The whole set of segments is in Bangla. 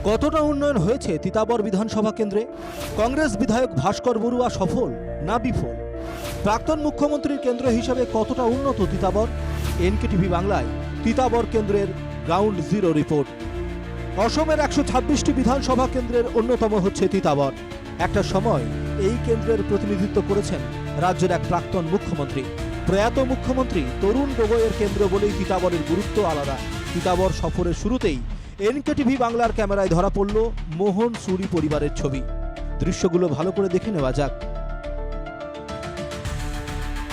কতটা উন্নয়ন হয়েছে তিতাবর বিধানসভা কেন্দ্রে? কংগ্রেস বিধায়ক ভাস্কর বড়ুয়া সফল না বিফল? প্রাক্তন মুখ্যমন্ত্রীর কেন্দ্র হিসেবে কতটা উন্নত তিতাবর? এনকেটিভি বাংলায় তিতাবর কেন্দ্রের গ্রাউন্ড জিরো রিপোর্ট। অসমের 126টি বিধানসভা কেন্দ্রের অন্যতম হচ্ছে তিতাবর। একটা সময় এই কেন্দ্রের প্রতিনিধিত্ব করেছেন রাজ্যের এক প্রাক্তন মুখ্যমন্ত্রী। প্রয়াত মুখ্যমন্ত্রী তরুণ গগৈয়ের কেন্দ্র বলেই তিতাবরের গুরুত্ব আলাদা। তিতাবর সফরের শুরুতেই এনকেটিভি বাংলার ক্যামেরায় ধরা পড়ল মোহন সুরি পরিবারের ছবি। দৃশ্যগুলো ভালো করে দেখে নেওয়া যাক।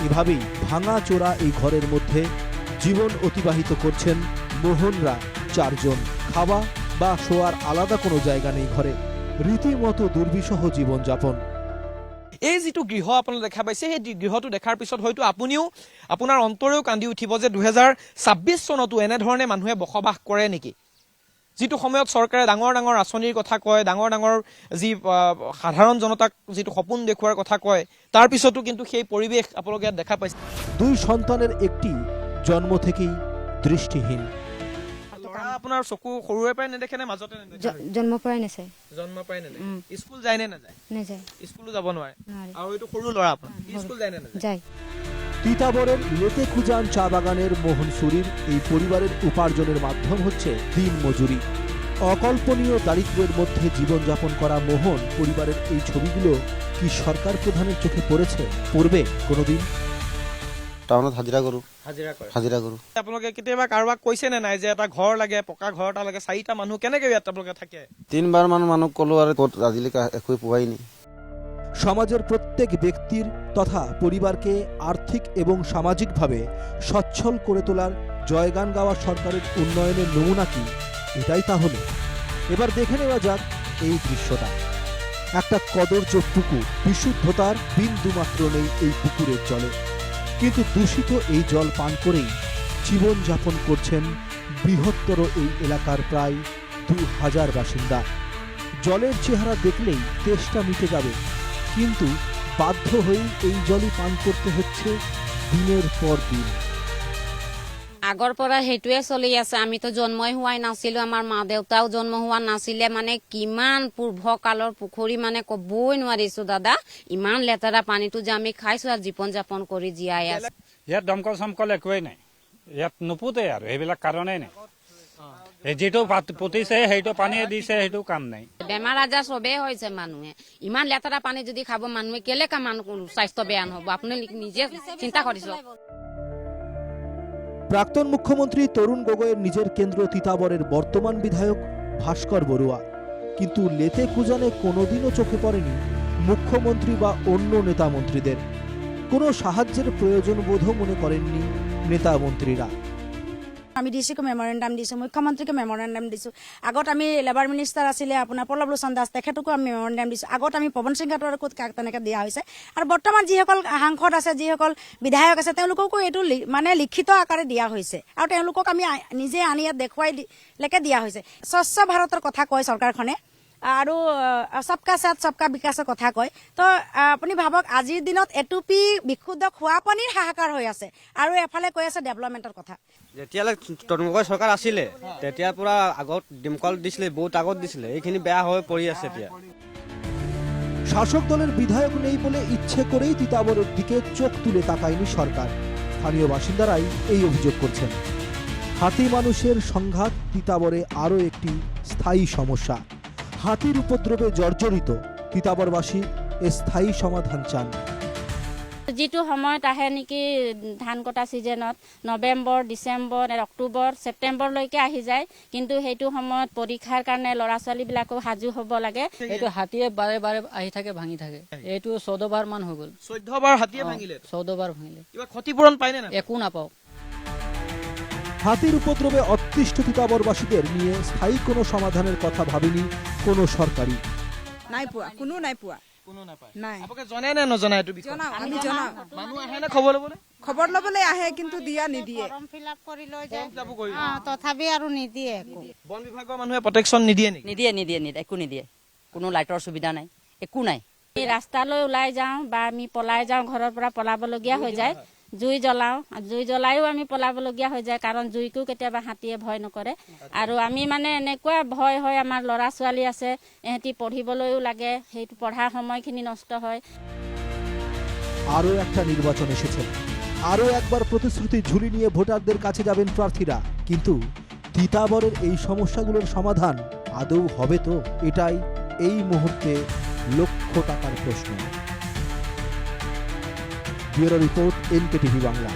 এভাবেই ভাঙা চোরা এই ঘরের মধ্যে জীবন অতিবাহিত করছেন মোহনরা চারজন। খাওয়া বা শোয়ার আলাদা কোনো জায়গা নেই ঘরে, রীতিমতো দুর্বিষহ জীবনযাপন। এই যিটো গৃহ আপোনালোকে দেখা পাইছে, সেই গৃহটো দেখাৰ পিছত হয়তো আপুনিও আপোনাৰ অন্তৰেও কান্দি উঠিব যে 2026 চনতো এনেধৰণে মানুহে বসবাস কৰে নেকি? যিটো সময়ত চৰকাৰে ডাঙৰ ডাঙৰ আঁচনিৰ কথা কয়, ডাঙৰ ডাঙৰ যি সাধাৰণ জনতাক যিটো সপোন দেখুৱাৰ কথা কয়, তাৰ পিছতো কিন্তু সেই পৰিৱেশ আপোনালোকে ইয়াত দেখা পাইছে। দুই সন্তানের একটি জন্ম থেকেই দৃষ্টিহীন। ল'ৰা আপোনাৰ চকু সৰুৰে পৰাই নেদেখে নে মাজতে নেদেখে? জন্ম পৰাই নাচায়। জন্ম পৰাই নেদেখে। স্কুল যায় নে নাযায়? নাযায়। স্কুলো যাব নোৱাৰে। আৰু এইটো সৰু ল'ৰা আপোনাৰ স্কুল যায় নে নাযায়? যায়। তিতাবরের লেতেখুজান চা বাগানের মোহন সুরির এই পরিবারের উপার্জনের মাধ্যম হচ্ছে দিন মজুরি। অকল্পনীয় দারিদ্র্যের মধ্যে জীবনযাপন করা মোহন পরিবারের এই ছবিগুলো কি সরকার প্রধানের চোখে পড়বে কোনোদিন? টাউনত হাজিৰা কৰোঁ। হাজিৰা কৰোঁ। আপোনালোকে কেতিয়াবা কাৰোবাক কৈছে নে নাই যে এটা ঘৰ লাগে, পকা ঘৰ এটা লাগে, 4টা মানুহ কেনেকে ইয়াত আপোনালোকে থাকে? 3বাৰ মান মানুহ ক'লো আৰু ক'ত আজিলৈকে একোৱে পোৱাই নাই। সমাজের প্রত্যেক ব্যক্তির তথা পরিবারকে আর্থিক এবং সামাজিকভাবে সচ্ছল করে তোলার জয়গান গাওয়া সরকারের উন্নয়নের নমুনা কি? এটাই তাহলে এবার দেখে নেওয়া যাক এই দৃশ্যটা। একটা কদর্য পুকুর, বিশুদ্ধতার বিন্দুমাত্র নেই এই পুকুরের জলে, কিন্তু দূষিত এই জল পান করেই জীবনযাপন করছেন বৃহত্তর এই এলাকার প্রায় 2000 বাসিন্দা। জলের চেহারা দেখলেই তেষ্টা মিটে যাবে, কিন্তু বাধ্য হয়েই এই জলই পান করতে হচ্ছে দিনের পর দিন। আগৰ পৰা সেইটোৱে চলি আছে। আমিতো জন্মই হোৱাই নাছিলো, আমাৰ মা দেউতাও জন্ম হোৱা নাছিলে। মানে কিমান পূৰ্বকালৰ পুখুৰী মানে ক'বই নোৱাৰিছো দাদা। ইমান লেতেৰা পানীটো যে আমি খাইছো আৰু জীৱন যাপন কৰি জীয়াই আছো। ইয়াত দমকল চমকল একোৱেই নাই, ইয়াত নুপুতে আৰু সেইবিলাক কাৰণেই নাই। যিটো পুতিছে সেইটো পানীয়ে দিছে, সেইটো কাম নাই। বেমাৰ আজাৰ চবেই হৈছে। মানুহে ইমান লেতেৰা পানী যদি খাব, মানুহে কেলেকা মানুহ স্বাস্থ্য বেয়া নহব? আপুনি নিজে চিন্তা কৰিছো। প্রাক্তন মুখ্যমন্ত্রী তরুণ গগৈয়ের নিজের কেন্দ্র তিতাবরের বর্তমান বিধায়ক ভাস্কর বড়ুয়া, কিন্তু লেতেখুজানে কোনোদিনও চোখে পড়েনি মুখ্যমন্ত্রী বা অন্য নেতা মন্ত্রীদের। কোনো সাহায্যের প্রয়োজন বোধও মনে করেননি নেতা মন্ত্রীরা। আমি ডিচিকো মেমৰেণ্ডাম দিছোঁ, মুখ্যমন্ত্ৰীকো মেমৰেণ্ডাম দিছোঁ। আগত আমি লেবাৰ মিনিষ্টাৰ আছিলে আপোনাৰ পল্লৱ লোচন দাস, তেখেতকো আমি মেমৰেণ্ডাম দিছোঁ। আগত আমি পৱন সিং ঘাটৰকো তেনেকৈ দিয়া হৈছে। আৰু বৰ্তমান যিসকল সাংসদ আছে, যিসকল বিধায়ক আছে, তেওঁলোককো এইটো মানে লিখিত আকাৰে দিয়া হৈছে। আৰু তেওঁলোকক আমি নিজে আনি ইয়াত দেখুৱাইলৈকে দিয়া হৈছে। স্বচ্ছ ভাৰতৰ কথা কয় চৰকাৰখনে, আৰু সবকা সাথ সবকা বিকাশৰ কথা কয়। তো আপুনি ভাবক, আজিৰ দিনত এটুপি বিশুদ্ধ খোৱা পানীৰ হাহাকাৰ হৈ আছে, আৰু এফালে কৈ আছে ডেভেলপমেণ্টৰ কথা। যেতিয়ালৈ তৰুণ গগৈ চৰকাৰ আছিলে তেতিয়াৰ পৰা আগত দমকল দিছিলে, বহুত আগত দিছিলে, এইখিনি বেয়া হৈ পৰি আছে এতিয়া। শাসক দলের বিধায়ক নেই বলে ইচ্ছে করেই তিতাবরের দিকে চোখ তুলে তাকায়নি সরকার। স্থানীয় বাসিন্দারাই এই অভিযোগ করছেন। হাতি মানুষের সংঘাত তিতাবরে আরও একটি স্থায়ী সমস্যা। হাতির উপদ্রবে জর্জরিত তিতাবরবাসী স্থায়ী সমাধান চান। যিটো সময়ত আহে নেকি ধান কটা ছিজনত, নৱেম্বৰ, ডিচেম্বৰ, অক্টোবৰ, ছেপ্টেম্বৰলৈকে আহি যায়, কিন্তু সেইটো সময়ত পৰীক্ষাৰ কাৰণে ল'ৰা ছোৱালীবিলাকো সাজু হ'ব লাগে। এইটো হাতীয়ে বাৰে বাৰে আহি থাকে, ভাঙি থাকে। এইটো 14 বাৰ মান হৈ গ'ল। 14 বাৰ হাতীয়ে ভাঙিলে? 14 বাৰ ভাঙিলে। কিবা ক্ষতিপূৰণ পায়নে না? একো নাপাওঁ। হাতির উপদ্রবে অতিষ্ঠ তিতাবরবাসীদের নিয়ে স্থায়ী কোনো সমাধানের কথা ভাবেনি কোনো সরকারি। নাই পোৱা, কোনো নাই পোৱা। কোনো নাপায় নাই। আপোনালোকে জনাই নে নজনাই এইটো বিষয়? আমি জনাওঁ। মানুহ আহে নে খবৰ ল'বলৈ? খবৰ ল'বলৈ আহে, কিন্তু দিয়া নিদিয়ে। তথাপি আৰু নিদিয়ে। বন বিভাগৰ মানুহে প্ৰটেকশ্যন নিদিয়ে নেকি? নিদিয়ে, একো নিদিয়ে। কোনো লাইটৰ সুবিধা নাই, একো নাই। ৰাস্তালৈ ওলাই যাওঁ বা আমি পলাই যাওঁ, ঘৰৰ পৰা পলাবলগীয়া হৈ যায়। জুই জ্বলাওঁ জুই জ্বলাইও আমি পলাবলগীয়া হৈ যায় কাৰণ জুইকো কেতিয়াবা হাতীয়ে ভয় নকৰে আৰু আমি মানে এনেকুৱা ভয় হয় আমাৰ ল'ৰা ছোৱালী আছে এহেঁতি পঢ়িবলৈও লাগে সেইটো পঢ়াৰ সময়খিনি নষ্ট হয় আরও একটা নির্বাচন এসেছে, আরও একবার প্রতিশ্রুতি ঝুলি নিয়ে ভোটারদের কাছে যাবেন প্রার্থীরা, কিন্তু তিতাবরের এই সমস্যাগুলোর সমাধান আদৌ হবে তো? এটাই এই মুহূর্তে লক্ষ টাকার প্রশ্ন। Bureau report, NKTV Bangla.